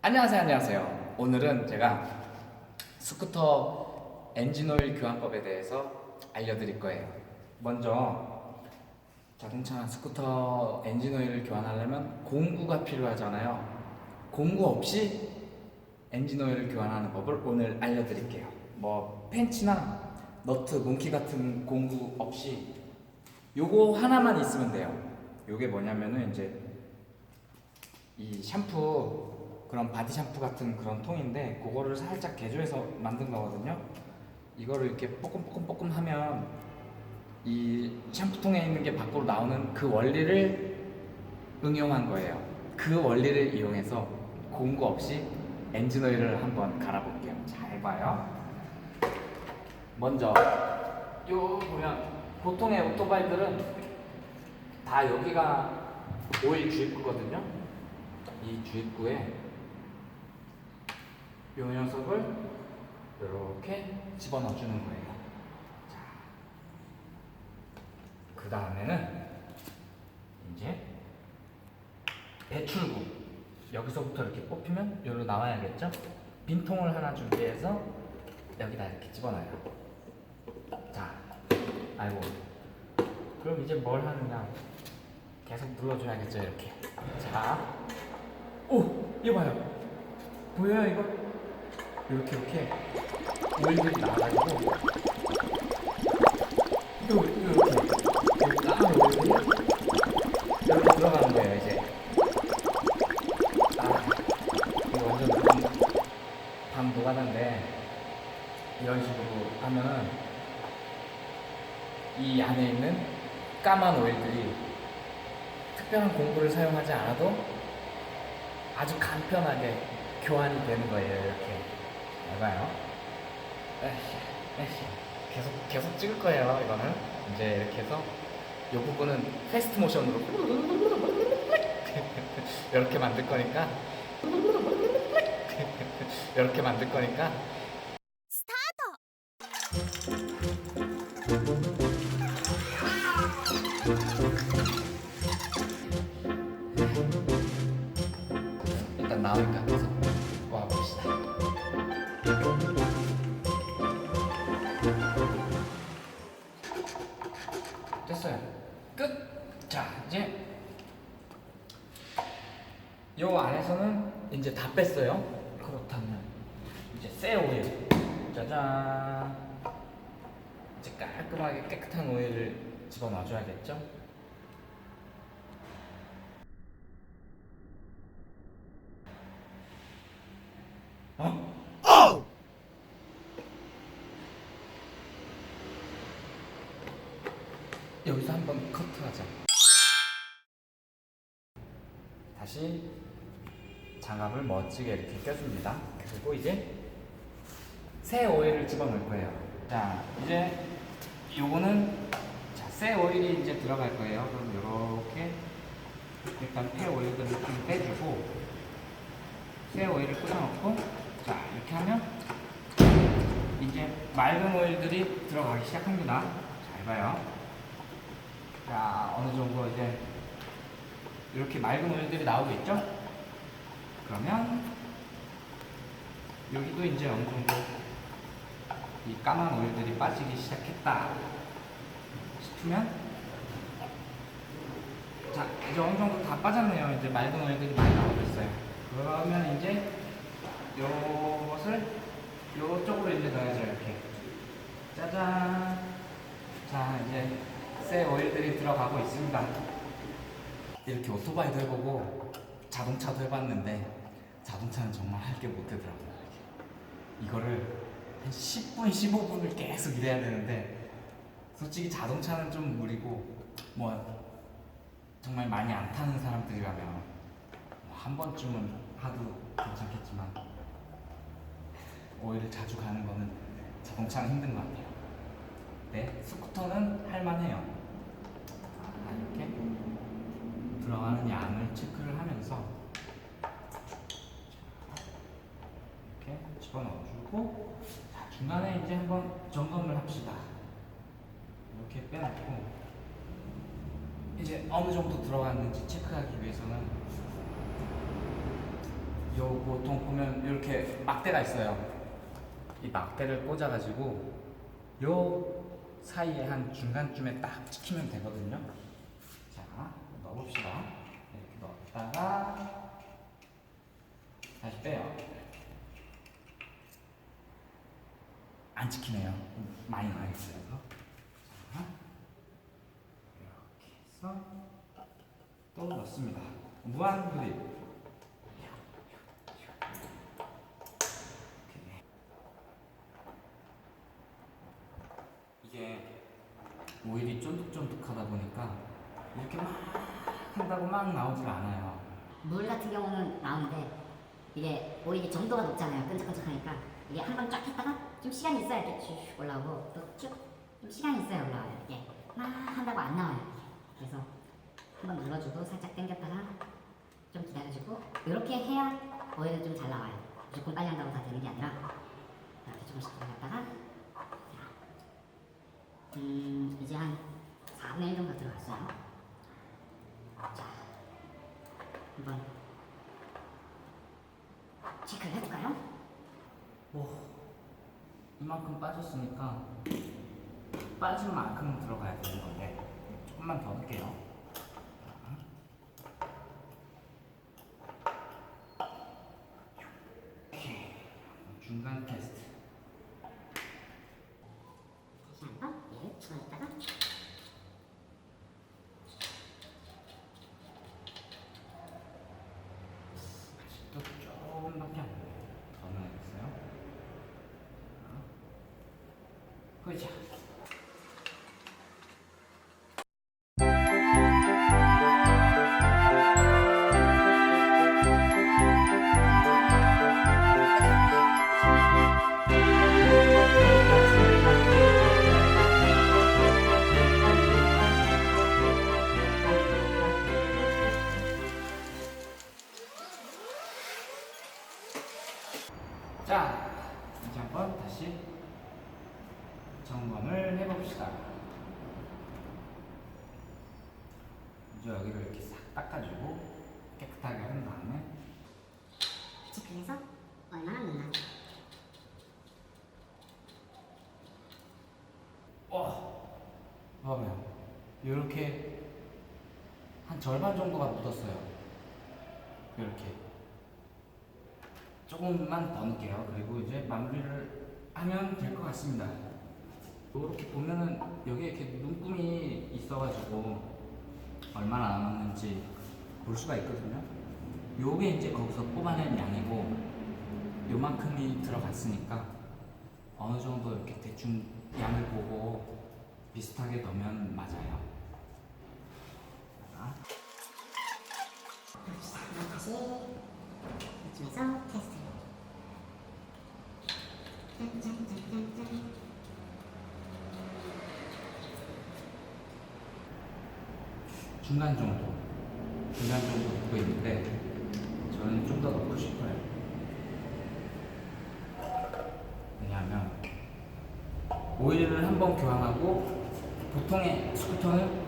안녕하세요. 오늘은 제가 스쿠터 엔진오일 교환법에 대해서 알려드릴 거예요. 먼저 자동차 스쿠터 엔진오일을 교환하려면 공구가 필요하잖아요. 공구 없이 엔진오일을 교환하는 법을 오늘 알려드릴게요. 뭐 펜치나 너트, 몽키 같은 공구 없이 요거 하나만 있으면 돼요. 요게 뭐냐면은 이제 이 샴푸, 그런 바디 샴푸 같은 그런 통인데 그거를 살짝 개조해서 만든 거거든요. 이거를 이렇게 뽀끔뽀끔 하면 이 샴푸통에 있는 게 밖으로 나오는 그 원리를 응용한 거예요. 그 원리를 이용해서 공구 없이 엔진오일을 한번 갈아볼게요. 잘 봐요. 먼저 요 보면 보통의 오토바이들은 다 여기가 오일 주입구거든요. 이 주입구에 이 녀석을 이렇게 집어넣어 주는 거예요. 자, 그 다음에는 이제 배출구, 여기서부터 이렇게 뽑히면 여기로 나와야겠죠? 빈통을 하나 준비해서 여기다 이렇게 집어넣어요. 자, 아이고, 그럼 이제 뭘 하느냐? 계속 눌러줘야겠죠, 이렇게. 자, 오, 이거 봐요. 보여요, 이거? 이렇게 오일들이 나와가지고 이렇게 까만 오일들이 이렇게 들어가는 거예요. 이제 이거 완전 반 노가다인데 이런 식으로 하면은 이 안에 있는 까만 오일들이 특별한 공구를 사용하지 않아도 아주 간편하게 교환이 되는 거예요. 이렇게 해봐요. 계속 찍을 거예요. 이거는 이제 이렇게 해서 이 부분은 패스트 모션으로 이렇게 만들 거니까 이렇게 만들 거니까 일단 나오니까 계속 와봅시다. 됐어요. 끝! 자, 이제 요 안에서는 이제 다 뺐어요. 그렇다면 이제 새 오일, 짜잔, 이제 깔끔하게 깨끗한 오일을 집어넣어줘야겠죠? 여기서 한번 커트하자. 다시 장갑을 멋지게 이렇게 껴줍니다. 그리고 이제 새 오일을 집어넣을 거예요. 자, 이제 요거는 새 오일이 이제 들어갈 거예요. 그럼 이렇게 일단 폐 오일들을 좀 빼주고 새 오일을 꽂아놓고, 자, 이렇게 하면 이제 맑은 오일들이 들어가기 시작합니다. 잘 봐요. 자, 어느 정도 이제 이렇게 맑은 오일들이 나오고 있죠? 그러면 여기도 이제 어느 정도 이 까만 오일들이 빠지기 시작했다 싶으면, 자, 이제 어느 정도 다 빠졌네요. 이제 맑은 오일들이 많이 나오고 있어요. 그러면 이제 요것을 요쪽으로 이제 넣어야죠. 이렇게 짜잔. 자, 이제 새 오일들이 들어가고 있습니다. 이렇게 오토바이도 해보고 자동차도 해봤는데 자동차는 정말 할 게 못 되더라고요. 이거를 한 10분, 15분을 계속 일해야 되는데 솔직히 자동차는 좀 무리고, 뭐 정말 많이 안 타는 사람들이라면 한 번쯤은 하도 괜찮겠지만 오일을 자주 가는 거는 자동차는 힘든 것 같아요. 네, 스쿠터는 할만해요. 이렇게 들어가는 양을 체크를 하면서 이렇게 집어넣어주고, 자, 중간에 이제 한번 점검을 합시다. 이렇게 빼놓고 이제 어느 정도 들어갔는지 체크하기 위해서는 요 보통 보면 이렇게 막대가 있어요. 이 막대를 꽂아가지고 요 사이에 한 중간쯤에 딱 찍히면 되거든요. 자, 넣어봅시다. 이렇게 넣었다가 다시 빼요. 안 찍히네요. 많이 나와있어요. 자, 이렇게 해서 또 넣습니다. 무한 그립. 이게 오일이 쫀득쫀득하다 보니까 이렇게 막 한다고 막 나오질 않아요. 물 같은 경우는 나오는데 이게 오일이 정도가 높잖아요. 끈적끈적하니까 이게 한 번 쫙 했다가 좀 시간이 있어야 이렇게 쭉 올라오고 또 쭉 좀 시간이 있어야 올라와요. 이게 막 한다고 안 나와요. 그래서 한번 눌러주고 살짝 당겼다가 좀 기다려주고 이렇게 해야 오일은 좀 잘 나와요. 무조건 빨리 한다고 다 되는 게 아니라 이렇게 조금씩 기다렸다가 이제 한 4분의 1 정도 들어갔어요. 자, 한번 체크를 해볼까요? 오, 이만큼 빠졌으니까 빠진 만큼 들어가야 되는 건데 조금만 더 넣을게요. 오케이. 중간 테스트. 다시 한번 얘를 추가했다가 아직도 조금밖에 안 돼요. 더 넣어야겠어요. 그렇죠. 자, 이제 한번 다시 점검을 해봅시다. 먼저 여기를 이렇게 싹 닦아주고 깨끗하게 한 다음에 체크해서 얼마나 넣나 봐봐요. 이렇게 한 절반 정도가 묻었어요. 이렇게 조금만 더 넣을게요. 그리고 이제 마무리를 하면 될 것 같습니다. 이렇게 보면은 여기에 이렇게 눈금이 있어가지고 얼마나 남았는지 볼 수가 있거든요. 요게 이제 거기서 뽑아낸 양이고 요만큼이 들어갔으니까 어느 정도 이렇게 대충 양을 보고 비슷하게 넣으면 맞아요. 다시 이쯤에서 테스트. 짠짠짠짠짠. 중간 정도 넣고 있는데 저는 좀 더 넣고 싶어요. 왜냐하면 오일을 한번 교환하고 보통의 스쿠터는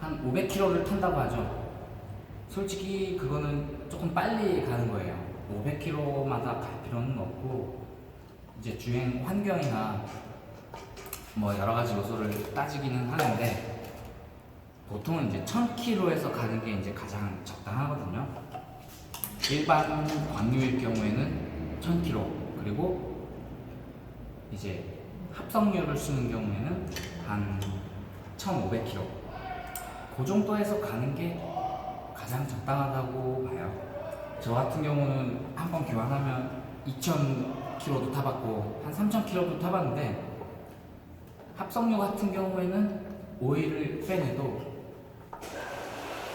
한 500km를 탄다고 하죠. 솔직히 그거는 조금 빨리 가는 거예요. 500km마다 갈 필요는 없고 이제 주행 환경이나 뭐 여러 가지 요소를 따지기는 하는데 보통은 이제 1000km에서 가는 게 이제 가장 적당하거든요. 일반 관유일 경우에는 1000km, 그리고 이제 합성유를 쓰는 경우에는 한 1500km. 그 정도에서 가는 게 가장 적당하다고 봐요. 저 같은 경우는 한번 교환하면 2000km도 타봤고 한 3000km도 타봤는데 합성유 같은 경우에는 오일을 빼내도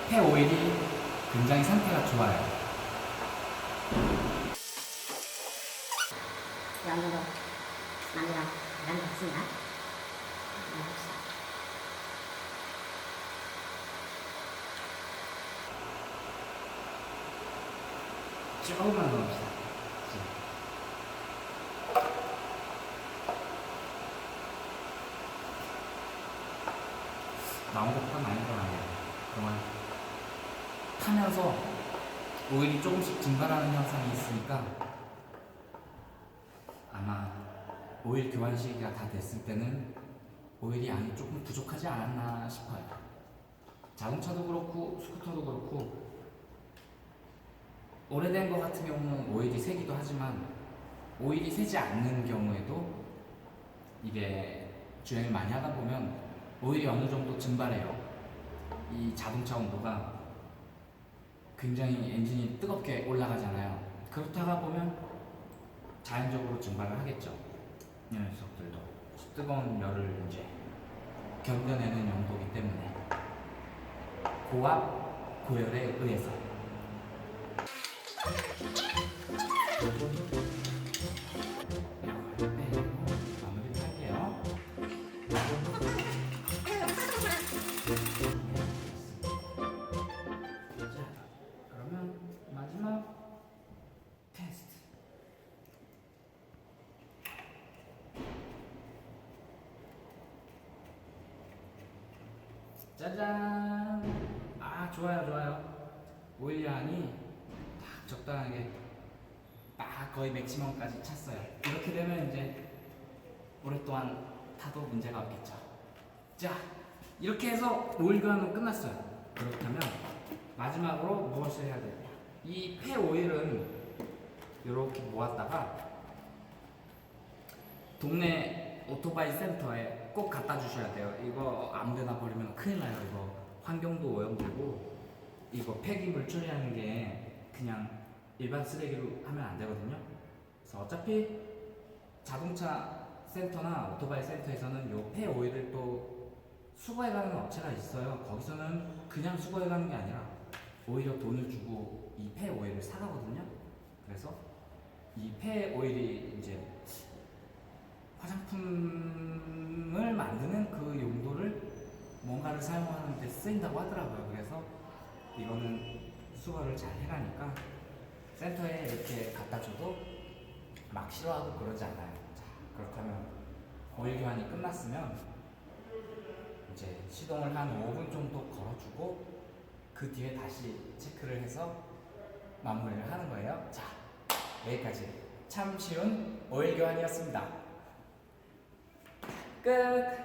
폐 오일이 굉장히 상태가 좋아요. 어느 정도 마무리가 난 것 같습니다. 해봅시다. 조금만 더 넣읍시다. 나온 것보다 많이 들어가네요. 정말 타면서 오일이 조금씩 증발하는 현상이 있으니까 아마 오일 교환 시기가 다 됐을 때는 오일이 양이 조금 부족하지 않았나 싶어요. 자동차도 그렇고 스쿠터도 그렇고 오래된 거 같은 경우는 오일이 새기도 하지만 오일이 새지 않는 경우에도 이게 주행을 많이 하다 보면 오일이 어느 정도 증발해요. 이 자동차 온도가 굉장히 엔진이 뜨겁게 올라가잖아요. 그렇다가 보면 자연적으로 증발을 하겠죠. 이 녀석들도 뜨거운 열을 이제 견뎌내는 용도이기 때문에 고압, 고열에 의해서 이걸 빼고 마무리를 할게요. 자, 그러면 마지막 테스트. 짜잔! 아, 좋아요, 좋아요. 오일 양이 딱 적당하게 딱 거의 맥시멈까지 찼어요. 이렇게 되면 이제 오랫동안 타도 문제가 없겠죠. 자, 이렇게 해서 오일 교환은 끝났어요. 그렇다면 마지막으로 무엇을 해야 되냐? 이 폐 오일은 이렇게 모았다가 동네 오토바이 센터에 꼭 갖다 주셔야 돼요. 이거 아무데나 버리면 큰일 나요. 이거 환경도 오염되고 이거 폐기물 처리하는 게 그냥 일반 쓰레기로 하면 안 되거든요. 그래서 어차피 자동차 센터나 오토바이 센터에서는 요 폐 오일을 또 수거해가는 업체가 있어요. 거기서는 그냥 수거해가는 게 아니라 오히려 돈을 주고 이 폐 오일을 사가거든요. 그래서 이 폐 오일이 이제 화장품을 만드는 그 용도를 뭔가를 사용하는 데 쓰인다고 하더라고요. 그래서 이거는 수거를 잘 해가니까 센터에 이렇게 갖다 줘도 막 싫어하고 그러지 않아요. 자, 그렇다면 오일 교환이 끝났으면 이제 시동을 한 5분 정도 걸어주고 그 뒤에 다시 체크를 해서 마무리를 하는 거예요. 자, 여기까지 참 쉬운 오일 교환이었습니다. 끝!